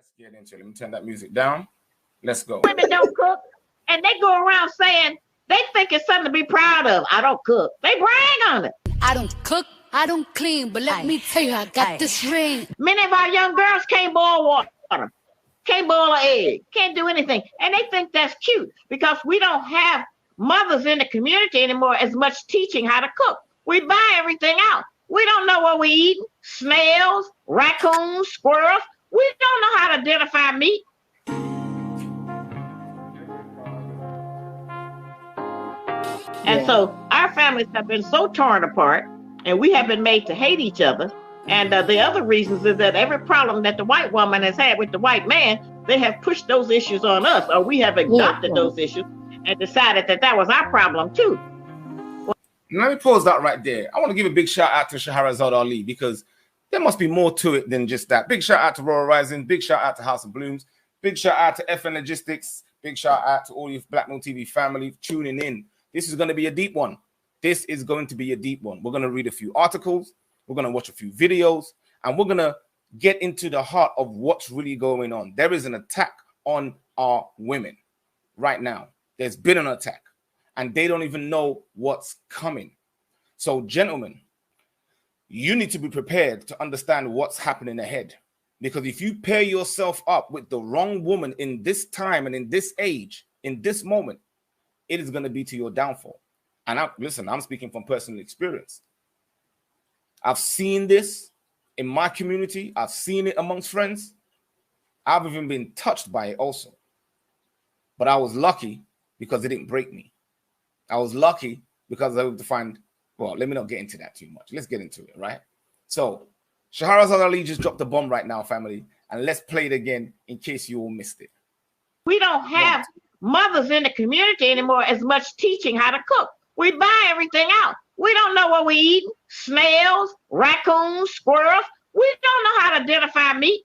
Let's get into it. Let me turn that music down. Let's go. Women don't cook, and they go around saying they think it's something to be proud of. I don't cook. They brag on it. I don't cook, I don't clean, but let me tell you, I got this ring. Many of our young girls can't boil water, can't boil an egg, can't do anything. And they think that's cute because we don't have mothers in the community anymore as much teaching how to cook. We buy everything out. We don't know what we eat. Snails, raccoons, squirrels. We don't know how to identify meat. And so our families have been so torn apart, and we have been made to hate each other. And the other reasons is that every problem that the white woman has had with the white man, they have pushed those issues on us, or we have adopted those issues and decided that that was our problem too. Let me pause that right there. I want to give a big shout out to Shahrazad Ali because there must be more to it than just that. Big shout out to Royal Rising. Big shout out to House of Blooms. Big shout out to FN Logistics. Big shout out to all your Black Mill TV family tuning in. This is going to be a deep one. This is going to be a deep one. We're going to read a few articles. We're going to watch a few videos. And we're going to get into the heart of what's really going on. There is an attack on our women right now. There's been an attack. And they don't even know what's coming. So, gentlemen, you need to be prepared to understand what's happening ahead. Because if you pair yourself up with the wrong woman in this time and in this age, in this moment, it is going to be to your downfall. And listen, I'm speaking from personal experience. I've seen this in my community. I've seen it amongst friends. I've even been touched by it also. But I was lucky because it didn't break me. I was lucky because I was able to find, well, let me not get into that too much. Let's get into it, right? So, Shahrazad Ali just dropped a bomb right now, family. And let's play it again in case you all missed it. We don't have mothers in the community anymore as much teaching how to cook. We buy everything out. We don't know what we eat. Snails, raccoons, squirrels. We don't know how to identify meat.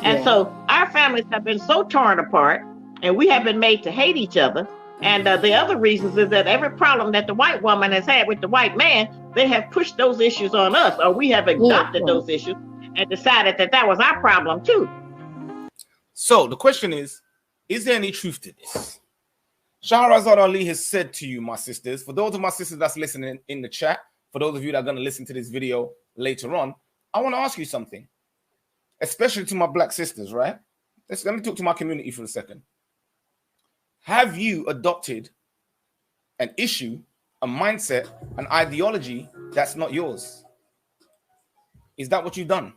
And so our families have been so torn apart, and we have been made to hate each other. And the other reasons is that every problem that the white woman has had with the white man, they have pushed those issues on us, or we have adopted those issues and decided that that was our problem too. So the question is there any truth to this? Shahrazad Ali has said to you, my sisters, for those of my sisters that's listening in the chat, for those of you that are going to listen to this video later on, I want to ask you something. Especially to my black sisters, right? Let me talk to my community for a second. Have you adopted an issue, a mindset, an ideology that's not yours? Is that what you've done?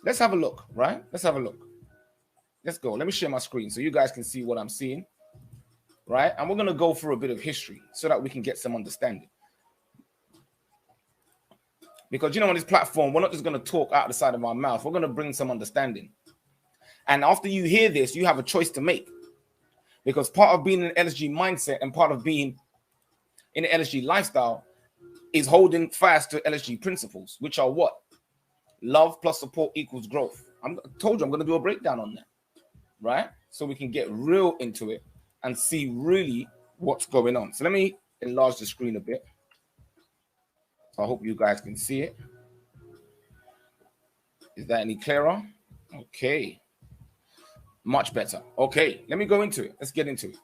Let's have a look, right? Let's have a look. Let's go. Let me share my screen so you guys can see what I'm seeing, right? And we're going to go through a bit of history so that we can get some understanding. Because, on this platform, we're not just going to talk out the side of our mouth. We're going to bring some understanding. And after you hear this, you have a choice to make. Because part of being in an LSG mindset and part of being in an LSG lifestyle is holding fast to LSG principles, which are what? Love plus support equals growth. I told you I'm going to do a breakdown on that, right? So we can get real into it and see really what's going on. So let me enlarge the screen a bit. I hope you guys can see it. Is that any clearer? Okay. Much better. Okay, let me go into it. Let's get into it.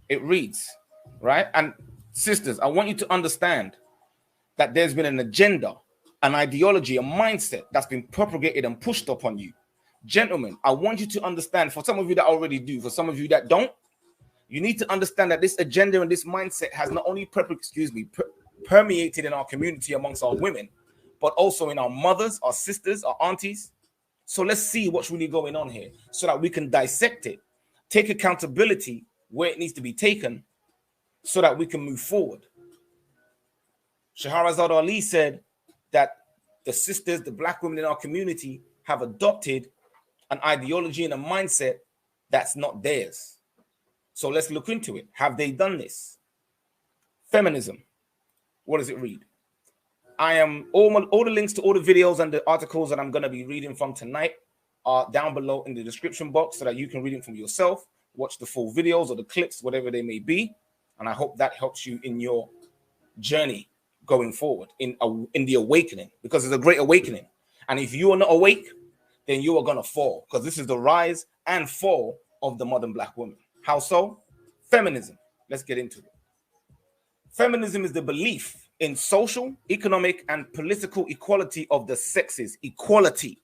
It reads, right? And sisters, I want you to understand that there's been an agenda, an ideology, a mindset that's been propagated and pushed upon you. Gentlemen, I want you to understand, for some of you that already do, for some of you that don't, you need to understand that this agenda and this mindset has not only permeated in our community amongst our women, but also in our mothers, our sisters, our aunties. So let's see what's really going on here so that we can dissect it, take accountability where it needs to be taken so that we can move forward. Shahrazad Ali said that the sisters, the black women in our community have adopted an ideology and a mindset that's not theirs. So let's look into it. Have they done this? Feminism. What does it read? I am all the links to all the videos and the articles that I'm going to be reading from tonight are down below in the description box so that you can read it from yourself, watch the full videos or the clips, whatever they may be. And I hope that helps you in your journey going forward in the awakening, because it's a great awakening. And if you are not awake, then you are going to fall, because this is the rise and fall of the modern black woman. How so? Feminism. Let's get into it. Feminism is the belief in social, economic, and political equality of the sexes. Equality.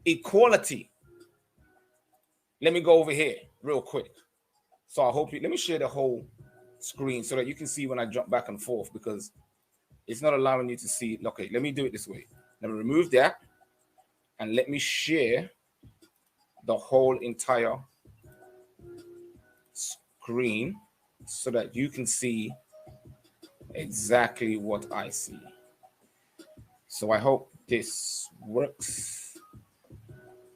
Equality. Let me go over here real quick. So I hope you, let me share the whole screen so that you can see when I jump back and forth, because it's not allowing you to see. Okay, let me do it this way. Let me remove that and let me share the whole entire screen so that you can see exactly what I see. So I hope this works.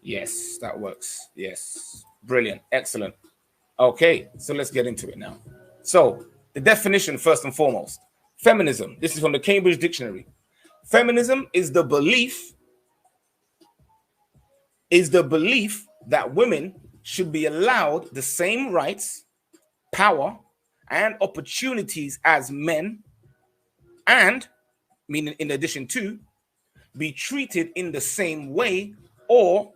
Yes, that works. Yes, brilliant, excellent. Okay, so let's get into it now. So the definition, first and foremost, feminism. This is from the Cambridge Dictionary. Feminism is the belief that women should be allowed the same rights, power, and opportunities as men, and, meaning in addition to, be treated in the same way or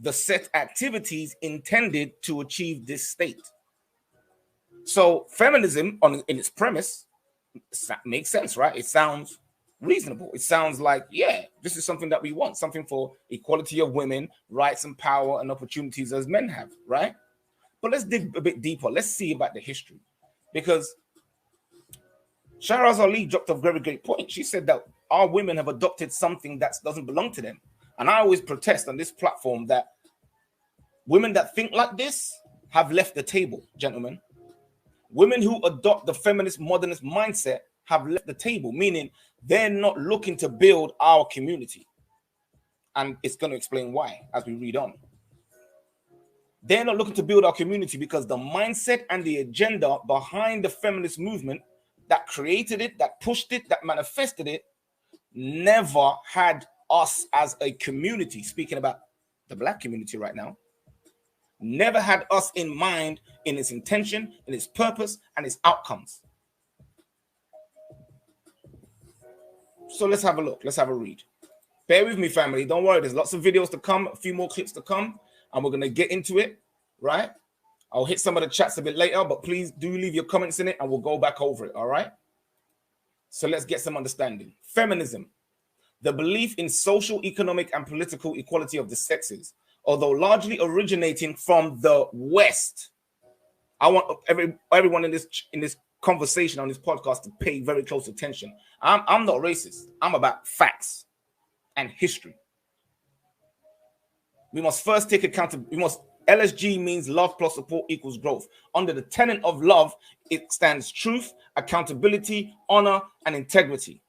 the set activities intended to achieve this state. So feminism, in its premise, makes sense, right? It sounds reasonable. It sounds like, yeah, this is something that we want, something for equality of women, rights and power and opportunities as men have, right? But let's dig a bit deeper. Let's see about the history, because Shahrazad Ali dropped a very great point. She said that our women have adopted something that doesn't belong to them. And I always protest on this platform that women that think like this have left the table, gentlemen. Women who adopt the feminist modernist mindset have left the table, meaning they're not looking to build our community. And it's going to explain why as we read on. They're not looking to build our community because the mindset and the agenda behind the feminist movement that created it, that pushed it, that manifested it, never had us as a community, speaking about the black community right now, never had us in mind in its intention, in its purpose, and its outcomes. So let's have a look. Let's have a read. Bear with me, family. Don't worry. There's lots of videos to come, a few more clips to come, and we're going to get into it, right? I'll hit some of the chats a bit later, but please do leave your comments in it, and we'll go back over it, all right? So let's get some understanding. Feminism, the belief in social, economic, and political equality of the sexes, although largely originating from the West. I want everyone in this conversation on this podcast to pay very close attention. I'm not racist. I'm about facts and history. We must first take accountability. LSG means love plus support equals growth. Under the tenet of love, it stands truth, accountability, honor, and integrity.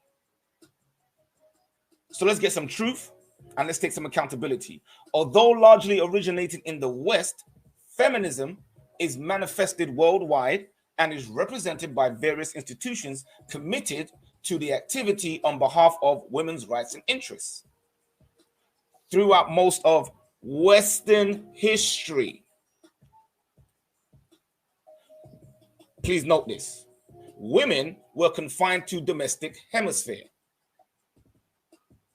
So let's get some truth and let's take some accountability. Although largely originated in the West, feminism is manifested worldwide and is represented by various institutions committed to the activity on behalf of women's rights and interests. Throughout most of Western history, please note this, women were confined to domestic hemisphere,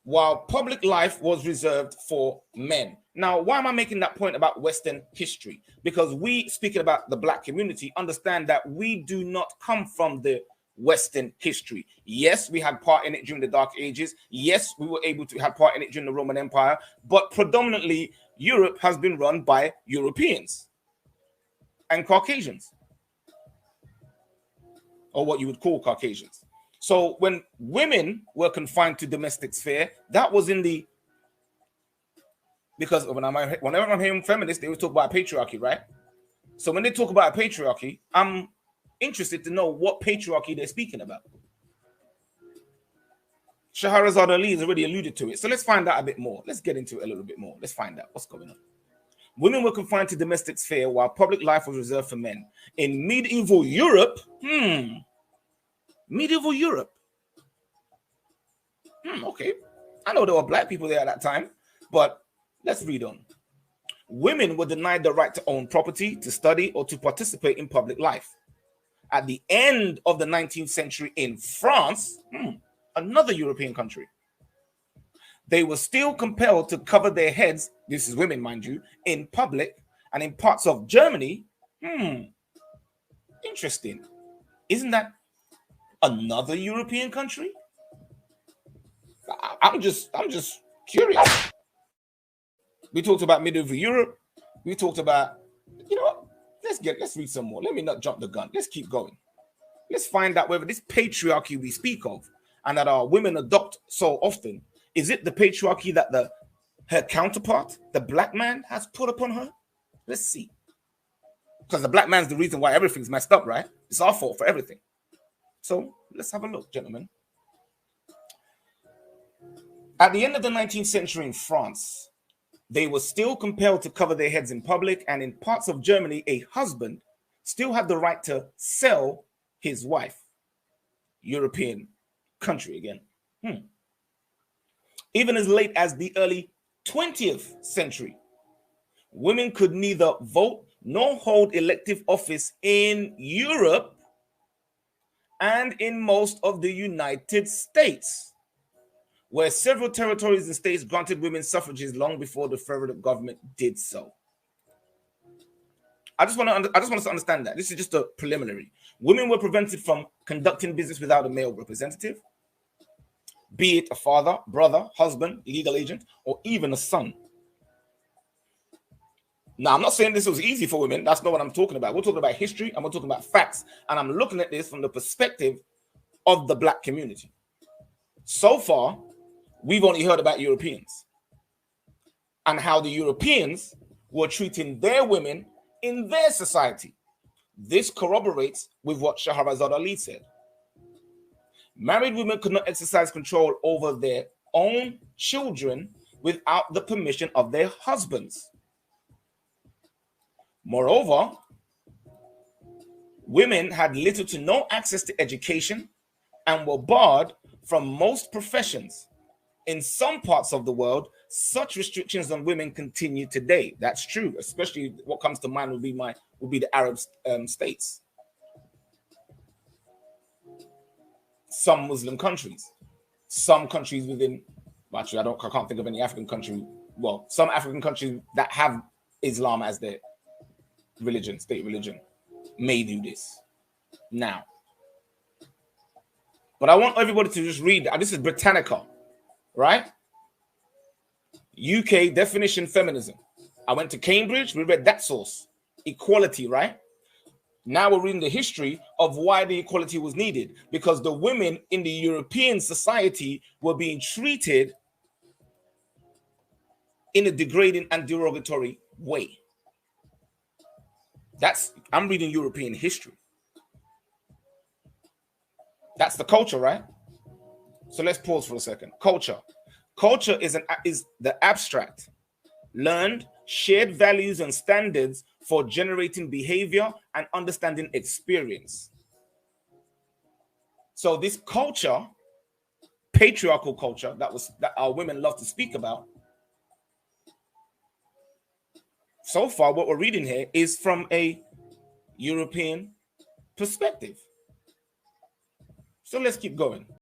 while public life was reserved for men. Now, why am I making that point about Western history? Because we, speaking about the black community, understand that we do not come from the Western history. Yes, we had part in it during the Dark Ages. Yes, we were able to have part in it during the Roman Empire, but predominantly Europe has been run by Europeans and Caucasians, or what you would call Caucasians. So when women were confined to domestic sphere, that was in the, because whenever I'm hearing feminists, they always talk about patriarchy, right? So when they talk about patriarchy, I'm interested to know what patriarchy they're speaking about. Shahrazad Ali has already alluded to it. So let's find out a bit more. Let's get into it a little bit more. Let's find out what's going on. Women were confined to domestic sphere while public life was reserved for men. In medieval Europe, medieval Europe. Okay. I know there were black people there at that time, but let's read on. Women were denied the right to own property, to study, or to participate in public life. at the end of the 19th century in France, another European country, they were still compelled to cover their heads, this is women, mind you, in public, and in parts of Germany. Interesting. Isn't that another European country? I'm just curious. We talked about medieval Europe. We talked about, you know what? Let's read some more. Let me not jump the gun. Let's keep going. Let's find out whether this patriarchy we speak of and that our women adopt so often, is it the patriarchy that her counterpart, the black man, has put upon her? Let's see. Because the black man's the reason why everything's messed up, right? It's our fault for everything. So let's have a look, gentlemen. At the end of the 19th century in France, they were still compelled to cover their heads in public, and in parts of Germany, a husband still had the right to sell his wife. European country again. Even as late as the early 20th century, women could neither vote nor hold elective office in Europe and in most of the United States, where several territories and states granted women suffrages long before the federal government did so. I just want us to understand that. This is just a preliminary. Women were prevented from conducting business without a male representative, be it a father, brother, husband, legal agent, or even a son. Now, I'm not saying this was easy for women. That's not what I'm talking about. We're talking about history and we're talking about facts. And I'm looking at this from the perspective of the black community. So far, we've only heard about Europeans and how the Europeans were treating their women in their society. This corroborates with what Shahrazad Ali said. Married women could not exercise control over their own children without the permission of their husbands. Moreover, women had little to no access to education and were barred from most professions. In some parts of the world, such restrictions on women continue today. That's true, especially what comes to mind would be the Arab states. Some Muslim countries, some countries within, actually I can't think of any African country. Well, some African countries that have Islam as their religion, state religion, may do this now. But I want everybody to just read. This is Britannica, right? UK definition feminism. I went to Cambridge. We read that source. Equality, right? Now we're reading the history of why the equality was needed, because the women in the European society were being treated in a degrading and derogatory way. I'm reading European history. That's the culture, right? So let's pause for a second. Culture. Culture is the abstract, learned, shared values and standards for generating behavior and understanding experience. So this culture, patriarchal culture, that our women love to speak about, so far what we're reading here is from a European perspective. So let's keep going.